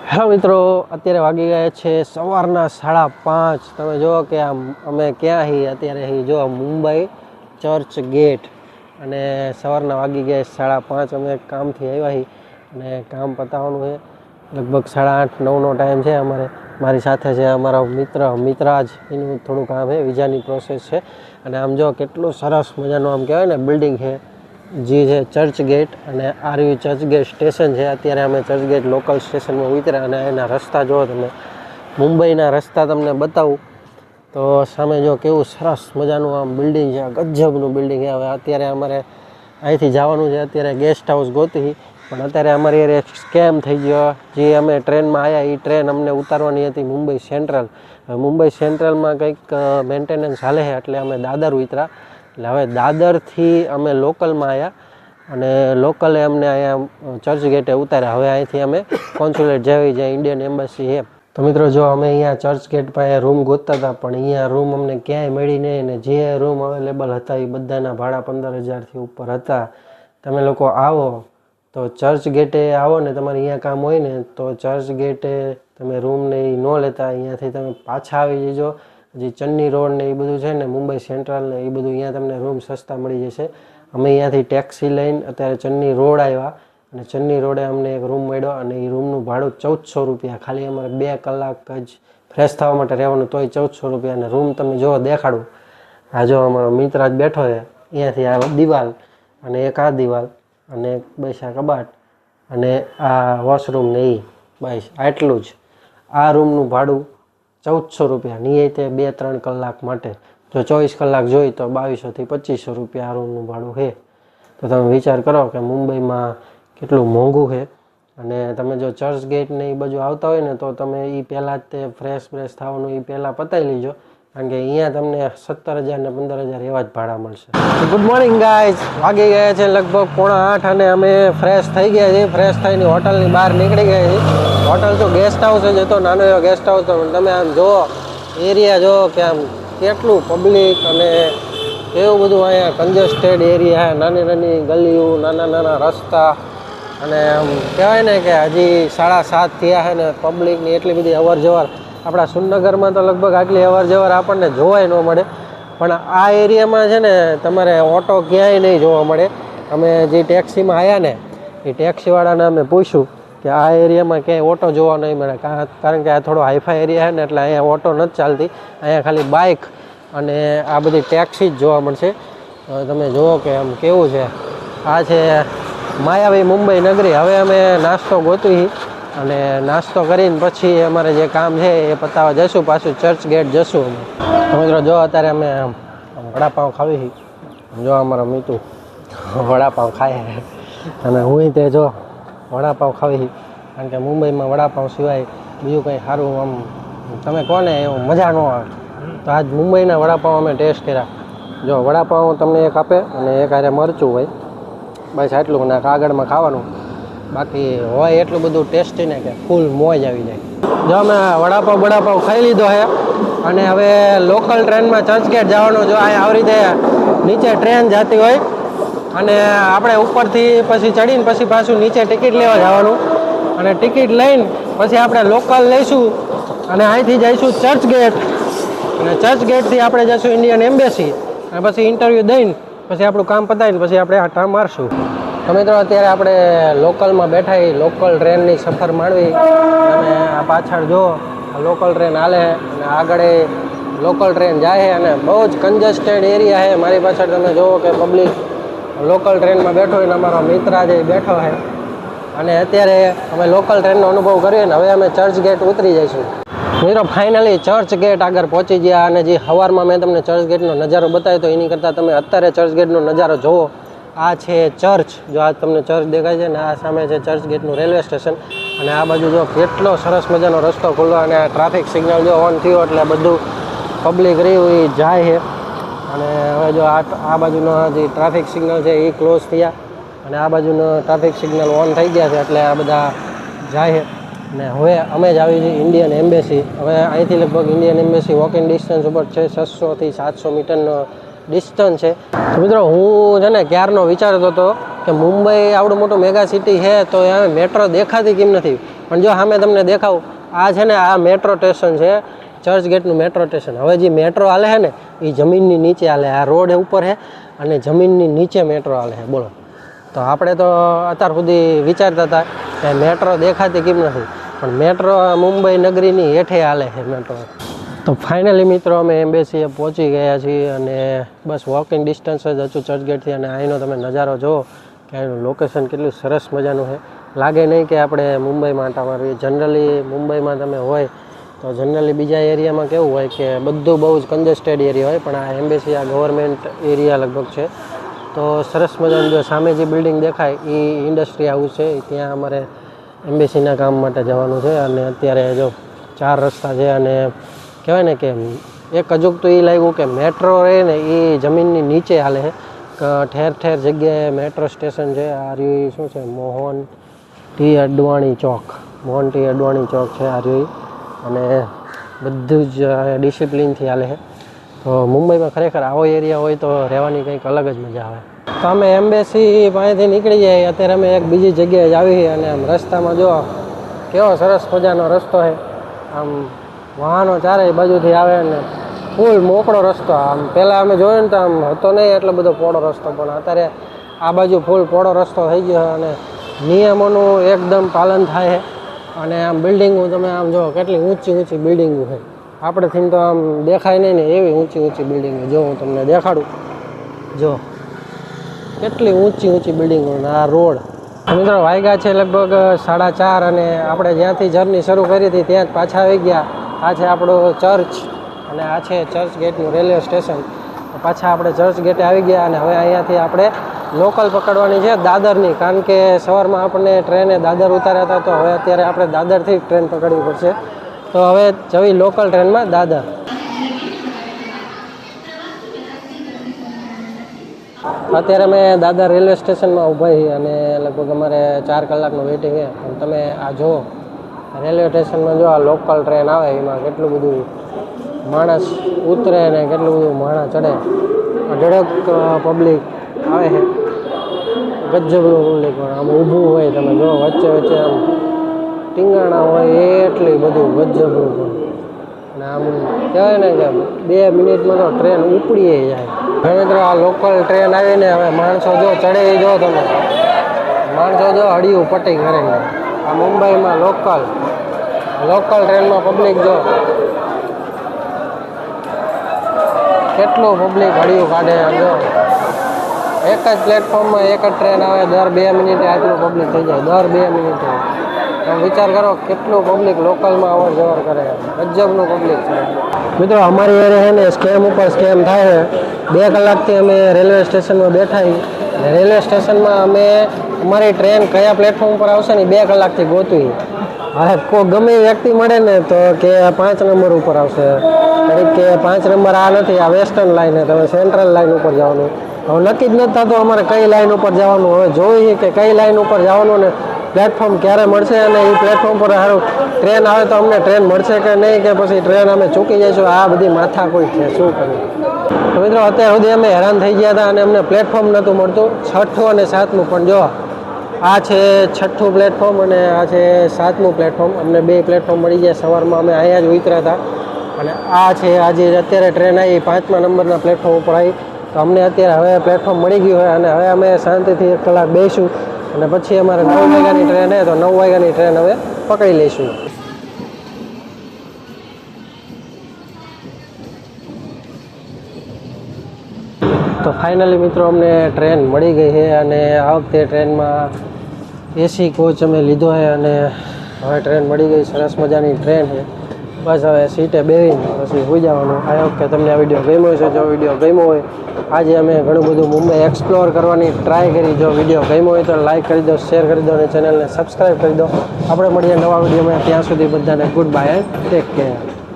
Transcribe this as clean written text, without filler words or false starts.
Hello મિત્રો, અત્યારે વાગી ગયા છે સવારના 5:30। તમે જુઓ કે અમે ક્યાં છીએ અત્યારે જો મુંબઈ ચર્ચ ગેટ, અને સવારના વાગી ગયા 5:30। અમે કામથી આવ્યા છીએ અને કામ પતાવવાનું છે। લગભગ 8:30-9નો ટાઈમ છે અમારે। મારી સાથે છે અમારો મિત્રાજ, એનું થોડું કામ છે, વિઝાની પ્રોસેસ છે। અને આમ જો કેટલું સરસ મજાનું આમ કહેવાય ને બિલ્ડિંગ છે જે છે ચર્ચ ગેટ, અને આ રહ્યું ચર્ચ ગેટ સ્ટેશન છે। અત્યારે અમે ચર્ચ ગેટ લોકલ સ્ટેશનમાં ઉતર્યા અને એના રસ્તા જો તમે મુંબઈના રસ્તા તમને બતાવું તો સામે જો કેવું સરસ મજાનું આમ બિલ્ડિંગ છે, ગજબનું બિલ્ડિંગ છે। હવે અત્યારે અમારે અહીંથી જવાનું છે, અત્યારે ગેસ્ટ હાઉસ ગોતી, પણ અત્યારે અમારી એક સ્કેમ થઈ ગયો। જે અમે ટ્રેનમાં આવ્યા એ ટ્રેન અમને ઉતારવાની હતી મુંબઈ સેન્ટ્રલ। મુંબઈ સેન્ટ્રલમાં કંઈક મેન્ટેનન્સ હાલે છે એટલે અમે દાદર ઉતર્યા। એટલે હવે દાદરથી અમે લોકલમાં આવ્યા અને લોકલે અમને અહીંયા ચર્ચ ગેટે ઉતાર્યા। હવે અહીંથી અમે કોન્સ્યુલેટ જવી, જ્યાં ઇન્ડિયન એમ્બસી છે। તો મિત્રો જો અમે અહીંયા ચર્ચ ગેટ પાસે રૂમ ગોતતા હતા, પણ અહીંયા રૂમ અમને ક્યાંય મળી નહીં, અને જે રૂમ અવેલેબલ હતા એ બધાના ભાડા 15,000થી ઉપર હતા। તમે લોકો આવો તો ચર્ચ ગેટે આવો ને તમારે અહીંયા કામ હોય ને તો ચર્ચ ગેટે તમે રૂમ ને એ ન લેતા, અહીંયાથી તમે પાછા આવી જજો। જે ચન્ની રોડ ને એ બધું છે ને મુંબઈ સેન્ટ્રલ ને એ બધું, અહીંયા તમને રૂમ સસ્તા મળી જશે। અમે અહીંયાથી ટેક્સી લઈને અત્યારે ચન્ની રોડ આવ્યા અને ચન્ની રોડે અમને એક રૂમ મળ્યો, અને એ રૂમનું ભાડું 1400 રૂપિયા। ખાલી અમારે 2 કલાક જ ફ્રેશ થવા માટે રહેવાનું, તોય 1400 રૂપિયા। અને રૂમ તમે જો દેખાડું, આ જો અમારો મિત્ર જ બેઠો છે, અહીંયાથી આ દિવાલ અને એક આ દિવાલ અને એક બસ આ કબાટ અને આ વોશરૂમ ને એ બસ આટલું જ। આ રૂમનું ભાડું 1400 રૂપિયા, નિયતે 2-3 કલાક માટે। જો 24 કલાક જોઈ તો 2200થી 2500 રૂપિયા આ રૂમનું ભાડું છે। તો તમે વિચાર કરો કે મુંબઈમાં કેટલું મોંઘું છે। અને તમે જો ચર્ચ ગેટ ને એ બાજુ આવતા હોય ને તો તમે એ પહેલાં જ તે ફ્રેશ થવાનું એ પહેલાં પતાવી લેજો, કારણ કે અહીંયા તમને 17,000 ને 15,000 એવા જ ભાડા મળશે। ગુડ મોર્નિંગ ગાઈઝ, વાગી ગયા છે લગભગ 7:45 અને અમે ફ્રેશ થઈ ગયા છીએ। ફ્રેશ થઈને હોટલની બહાર નીકળી ગયા છીએ। હોટલ તો ગેસ્ટ હાઉસ જ હતો, નાનો એવો ગેસ્ટ હાઉસ। તમે આમ જુઓ એરિયા જુઓ કે આમ કેટલું પબ્લિક અને એવું બધું, અહીંયા કન્જેસ્ટેડ એરિયા, નાની નાની ગલીઓ, નાના રસ્તા, અને આમ કહેવાય ને કે હજી 7:30 થયા છે ને પબ્લિકની એટલી બધી અવર જવર। આપણા સુરનગરમાં તો લગભગ આટલી અવર જવર આપણને જોવાય ન મળે, પણ આ એરિયામાં છે ને તમારે ઓટો ક્યાંય નહીં જોવા મળે। અમે જે ટેક્સીમાં આવ્યા ને એ ટેક્સીવાળાને અમે પૂછ્યું કે આ એરિયામાં ક્યાંય ઓટો જોવા નહીં મળે, કારણ કે આ થોડો હાઈફાઈ એરિયા છે ને એટલે અહીંયા ઓટો નથી ચાલતી, અહીંયા ખાલી બાઇક અને આ બધી ટેક્સી જ જોવા મળશે। તમે જુઓ કે આમ કેવું છે। આ છે માયાવી મુંબઈ નગરી। હવે અમે નાસ્તો ગોતવી અને નાસ્તો કરીને પછી અમારે જે કામ છે એ પતાવવા જઈશું, પાછું ચર્ચ ગેટ જશું અમે। તો મિત્રો જો અત્યારે અમે વડાપાઉં ખાવી, જો અમારો મીતુ વડાપાઉં ખાય અને હું તે જો વડાપાઉં ખાવી, કારણ કે મુંબઈમાં વડાપાઉં સિવાય બીજું કંઈ સારું આમ તમે કોને એવું મજા ન આવે। તો આજ મુંબઈના વડાપાઉં અમે ટેસ્ટ કર્યા। જો વડાપાઉં તમને એક આપે અને એક હારે મરચું હોય, બસ આટલું, ને કાગળમાં ખાવાનું, બાકી હોય એટલું બધું ટેસ્ટી ને કે ફૂલ મોજ આવી જાય। જો અમે વડાપાઉં ખાઈ લીધો છે અને હવે લોકલ ટ્રેનમાં ચર્ચગેટ જવાનું। જો અહીંયા આવી રીતે નીચે ટ્રેન જતી હોય અને આપણે ઉપરથી પછી ચડીને પછી પાછું નીચે ટિકિટ લેવા જવાનું, અને ટિકિટ લઈને પછી આપણે લોકલ લઈશું અને અહીંથી જઈશું ચર્ચ ગેટ, અને ચર્ચ ગેટથી આપણે જઈશું ઇન્ડિયન એમ્બેસી, અને પછી ઇન્ટરવ્યૂ દઈને પછી આપણું કામ પતાવીને પછી આપણે આટા મારશું। તો મિત્રો અત્યારે આપણે લોકલમાં બેઠા, લોકલ ટ્રેનની સફર માંડવી। અને આ પાછળ જો લોકલ ટ્રેન હાલે અને આગળ લોકલ ટ્રેન જાય, અને બહુ જ કન્જેસ્ટેડ એરિયા છે। મારી પાછળ તમે જુઓ કે પબ્લિક લોકલ ટ્રેનમાં બેઠો હોય, ને અમારો મિત્ર જે બેઠો છે, અને અત્યારે અમે લોકલ ટ્રેનનો અનુભવ કરીએ ને હવે અમે ચર્ચ ગેટ ઉતરી જઈશું। મિત્રો ફાઇનલી ચર્ચ ગેટ આગળ પહોંચી ગયા, અને જે સવારમાં મેં તમને ચર્ચ ગેટનો નજારો બતાવ્યો તો એની કરતાં તમે અત્યારે ચર્ચ ગેટનો નજારો જુઓ। આ છે ચર્ચ, જો આ તમને ચર્ચ દેખાય છે ને, આ સામે છે ચર્ચ ગેટનું રેલવે સ્ટેશન, અને આ બાજુ જો કેટલો સરસ મજાનો રસ્તો ખુલ્લો, અને આ ટ્રાફિક સિગ્નલ જો ઓન થયો એટલે બધું પબ્લિક રહ્યું એ જાય છે। અને હવે જો આ બાજુનો જે ટ્રાફિક સિગ્નલ છે એ ક્લોઝ થયા, અને આ બાજુનો ટ્રાફિક સિગ્નલ ઓન થઈ ગયા છે એટલે આ બધા જાય છે। અને હવે અમે જ આવી છીએ ઇન્ડિયન એમ્બેસી। હવે અહીંથી લગભગ ઇન્ડિયન એમ્બેસી વોકિંગ ડિસ્ટન્સ ઉપર છે, 600થી 700 મીટરનો ડિસ્ટન્સ છે। તો મિત્રો હું છે ને ક્યારનો વિચારતો હતો કે મુંબઈ આવડું મોટું મેગા સિટી છે તો અહીંયા મેટ્રો દેખાતી કેમ નથી। પણ જો સામે તમને દેખાવું, આ છે ને આ મેટ્રો સ્ટેશન છે, ચર્ચગેટનું મેટ્રો સ્ટેશન. હવે જે મેટ્રો હાલે છે ને એ જમીનની નીચે હાલે, આ રોડ ઉપર છે અને જમીનની નીચે મેટ્રો હાલે છે. બોલો, તો આપણે તો અત્યાર સુધી વિચારતા હતા કે મેટ્રો દેખાતી કેમ નથી, પણ મેટ્રો મુંબઈ નગરીની હેઠે હાલે છે મેટ્રો. તો ફાઇનલી મિત્રો અમે એમ્બેસીએ પહોંચી ગયા છીએ અને બસ વોકિંગ ડિસ્ટન્સ જ હતું ચર્ચગેટથી. અને અહીંનો તમે નજારો જુઓ કે અહીંનું લોકેશન કેટલું સરસ મજાનું છે. લાગે નહીં કે આપણે મુંબઈમાં આંટા મારવી. જનરલી મુંબઈમાં તમે હોય તો જનરલી બીજા એરિયામાં કેવું હોય કે બધું બહુ જ કન્જેસ્ટેડ એરિયા હોય, પણ આ એમ્બેસી આ ગવર્મેન્ટ એરિયા લગભગ છે. તો સરસ મજાનું જો સામે જે બિલ્ડિંગ દેખાય એ ઇન્ડસ્ટ્રી હાઉસ છે, ત્યાં અમારે એમ્બેસીના કામ માટે જવાનું છે. અને અત્યારે જો 4 રસ્તા છે અને કહેવાય ને કે એક અજુક તો એ લાગ્યું કે મેટ્રો રહે ને એ જમીનની નીચે હાલે છે. ઠેર ઠેર જગ્યાએ મેટ્રો સ્ટેશન છે. આ રહ્યું શું છે, મોહન ટી અડવાણી ચોક છે આ રહ્યું. અને બધું જ ડિસિપ્લિનથી હાલે છે. તો મુંબઈમાં ખરેખર આવો એરિયા હોય તો રહેવાની કંઈક અલગ જ મજા આવે. તો અમે એમ્બેસી પાસેથી નીકળી જાય, અત્યારે અમે એક બીજી જગ્યાએ જ આવી. અને આમ રસ્તામાં જો કેવો સરસ મજાનો રસ્તો છે, આમ વાહનો ચારેય બાજુથી આવે ને ફૂલ મોકળો રસ્તો. આમ પહેલાં અમે જોયું ને તો આમ હતો નહીં એટલો બધો પોળો રસ્તો, પણ અત્યારે આ બાજુ ફૂલ પોળો રસ્તો થઈ ગયો છે અને નિયમોનું એકદમ પાલન થાય છે. અને આમ બિલ્ડિંગો તમે આમ જો કેટલી ઊંચી બિલ્ડિંગો છે, આપણેથી તો આમ દેખાય નહીં ને એવી ઊંચી બિલ્ડિંગો. જો હું તમને દેખાડું, જો કેટલી ઊંચી બિલ્ડિંગો. આ રોડ મિત્રો વાગ્યા છે લગભગ 4:30 અને આપણે જ્યાંથી જર્ની શરૂ કરી હતી ત્યાં જ પાછા આવી ગયા. આ છે આપણો ચર્ચ અને આ છે ચર્ચગેટનું રેલવે સ્ટેશન. પાછા આપણે ચર્ચગેટે આવી ગયા અને હવે અહીંયાથી આપણે લોકલ પકડવાની છે દાદરની, કારણ કે સવારમાં આપણને ટ્રેને દાદર ઉતાર્યા હતા, તો હવે અત્યારે આપણે દાદરથી ટ્રેન પકડવી પડશે. તો હવે જવી લોકલ ટ્રેનમાં દાદર. અત્યારે અમે દાદર રેલવે સ્ટેશનમાં ઊભા છીએ અને લગભગ અમારે 4 કલાકનું વેઇટિંગ છે. પણ તમે આ જુઓ રેલવે સ્ટેશનમાં, જો આ લોકલ ટ્રેન આવે એમાં કેટલું બધું માણસ ઉતરે ને કેટલું બધું માણસ ચડે. અઢળક પબ્લિક આવે છે, ગજબનું પબ્લિક. પણ આમ ઊભું હોય, તમે જો વચ્ચે આમ ટીંગાણા હોય એટલી બધું ગજબનું. પણ અને આમ કહેવાય ને કે 2 મિનિટમાં તો ટ્રેન ઉપડીએ જાય. હવે મિત્રો આ લોકલ ટ્રેન આવીને હવે માણસો જો ચડે, જો તમે માણસો જો હડિયું પટ્ટી કરીને. આ મુંબઈમાં લોકલ ટ્રેનમાં પબ્લિક જો કેટલું પબ્લિક હડિયું કાઢે. જો એક જ પ્લેટફોર્મમાં એક જ ટ્રેન આવે, દર 2 મિનિટે આટલું પબ્લિક થઈ જાય, દર 2 મિનિટે. તો વિચાર કરો કેટલું પબ્લિક લોકલમાં અવર જવર કરે, ગજબનું પબ્લિક છે. મિત્રો અમારી એરે છે ને સ્કેમ ઉપર સ્કેમ થાય છે. 2 કલાકથી અમે રેલવે સ્ટેશનમાં બેઠા છીએ. રેલવે સ્ટેશનમાં અમે અમારી ટ્રેન કયા પ્લેટફોર્મ પર આવશે ને 2 કલાકથી ગોતવી. હવે કોઈ ગમે વ્યક્તિ મળે ને તો કે 5 નંબર ઉપર આવશે, કે 5 નંબર આ નથી, આ વેસ્ટર્ન લાઈન છે, તમે સેન્ટ્રલ લાઈન ઉપર જવાનું. હવે નક્કી જ નથી થતું અમારે કઈ લાઈન ઉપર જવાનું. હવે જોઈએ કે કઈ લાઈન ઉપર જવાનું ને પ્લેટફોર્મ ક્યારે મળશે, અને એ પ્લેટફોર્મ પર સારું ટ્રેન આવે તો અમને ટ્રેન મળશે કે નહીં, કે પછી ટ્રેન અમે ચૂકી જઈશું. આ બધી માથાકૂટ છે, શું કરવું. તો મિત્રો અત્યાર સુધી અમે હેરાન થઈ ગયા હતા અને અમને પ્લેટફોર્મ નહોતું મળતું, 6ઠું અને 7મું. પણ જો આ છે 6ઠું પ્લેટફોર્મ અને આ છે 7મું પ્લેટફોર્મ. અમને 2 પ્લેટફોર્મ મળી ગયા. સવારમાં અમે અહીંયા જ ઉતર્યા હતા. અને આ છે આજે અત્યારે ટ્રેન આવી 5મા નંબરના પ્લેટફોર્મ ઉપર આવી. તો અમને અત્યારે હવે પ્લેટફોર્મ મળી ગયું હોય અને હવે અમે શાંતિથી 1 કલાક બેસીશું અને પછી અમારે 9 વાગ્યાની ટ્રેન છે, તો 9 વાગ્યાની ટ્રેન હવે પકડી લઈશું. તો ફાઇનલી મિત્રો અમને ટ્રેન મળી ગઈ છે અને આ વખતે ટ્રેનમાં એસી કોચ અમે લીધો છે અને હવે ટ્રેન મળી ગઈ. સરસ મજાની ટ્રેન છે. બસ હવે સીટે બેસીને પછી હોઈ જવાનું. આ વખતે તમને આ વિડીયો ગમ્યો છે. જો વિડીયો ગમ્યો હોય, આજે અમે ઘણું બધું મુંબઈ એક્સપ્લોર કરવાની ટ્રાય કરી. જો વિડીયો ગમ્યો હોય તો લાઇક કરી દો, શેર કરી દો અને ચેનલને સબસ્ક્રાઈબ કરી દો. આપણે મળીએ નવા વિડીયોમાં. ત્યાં સુધી બધાને good bye and take care.